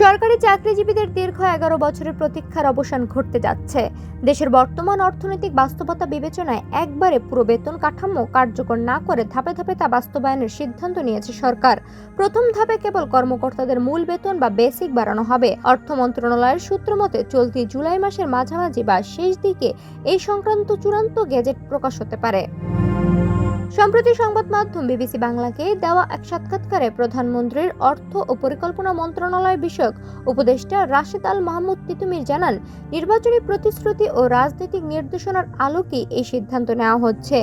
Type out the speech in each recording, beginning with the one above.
সরকারি চাকরিজীবীদের দীর্ঘ 11 বছরের প্রতীক্ষার অবসান ঘটতে যাচ্ছে। দেশের বর্তমান অর্থনৈতিক বাস্তবতা বিবেচনায় একবারে পুরো বেতন কাঠামো কার্যকর না করে ধাপে ধাপে তা বাস্তবায়নের সিদ্ধান্ত নিয়েছে সরকার। প্রথম ধাপে কেবল কর্মকর্তাদের মূল বেতন বা বেসিক বাড়ানো হবে। অর্থ মন্ত্রণালয়ের সূত্র মতে চলতি জুলাই মাসের মাঝামাঝি বা শেষ দিকে এই সংক্রান্ত চূড়ান্ত গেজেট প্রকাশ হতে পারে। সম্প্রতি সংবাদ মাধ্যম বিবিসি বাংলাকে দেওয়া এক সাক্ষাৎকারে প্রধানমন্ত্রীর অর্থ ও পরিকল্পনা মন্ত্রণালয় বিষয়ক উপদেষ্টা রাশেদ আল মাহমুদ তিতুমির জানান, নির্বাচনী প্রতিশ্রুতি ও রাজনৈতিক নির্দেশনার আলোকেই এই সিদ্ধান্ত নেওয়া হচ্ছে।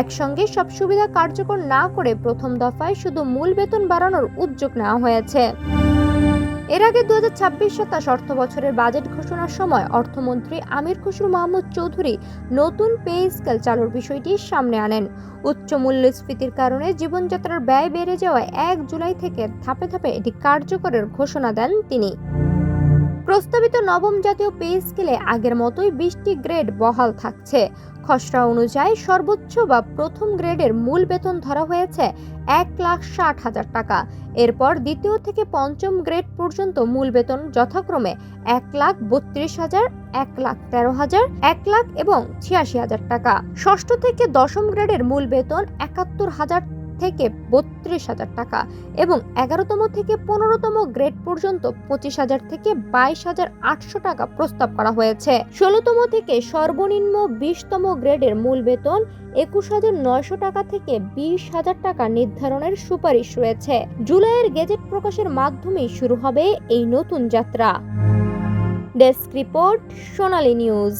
একসঙ্গে সব সুবিধা কার্যকর না করে প্রথম দফায় শুধু মূল বেতন বাড়ানোর উদ্যোগ নেওয়া হয়েছে। এর আগে 2026-27 অর্থ বছরের বাজেট ঘোষণার সময় অর্থমন্ত্রী আমির খসরু মাহমুদ চৌধুরী নতুন পে স্কেল চালুর বিষয়টি সামনে আনেন। উচ্চ মূল্যস্ফীতির কারণে জীবনযাত্রার ব্যয় বেড়ে যাওয়ায় 1 জুলাই থেকে ধাপে ধাপে এটি কার্যকরের ঘোষণা দেন তিনি। প্রস্তাবিত নবম জাতীয় পে স্কেলে আগের মতোই 20টি গ্রেড বহাল থাকছে। খসড়া অনুযায়ী সর্বোচ্চ বা প্রথম গ্রেডের মূল বেতন ধরা হয়েছে 1,60,000 টাকা। এরপর দ্বিতীয় থেকে পঞ্চম গ্রেড পর্যন্ত মূল বেতন যথাক্রমে 1,32,000, 1,13,000, 1 লাখ এবং 86,000 টাকা। ষষ্ঠ থেকে দশম গ্রেডের মূল বেতন 71,000 থেকে 32,000 টাকা এবং 11তম থেকে 15তম গ্রেড পর্যন্ত 25,000 থেকে 22,800 টাকা প্রস্তাব করা হয়েছে। 16তম থেকে সর্বনিম্ন 20তম গ্রেডের মূল বেতন 21,900 টাকা থেকে 20,000 টাকা নির্ধারণের সুপারিশ রয়েছে। জুলাইয়ের গেজেট প্রকাশের মাধ্যমেই শুরু হবে এই নতুন যাত্রা। ডেস্ক রিপোর্ট, সোনালী নিউজ।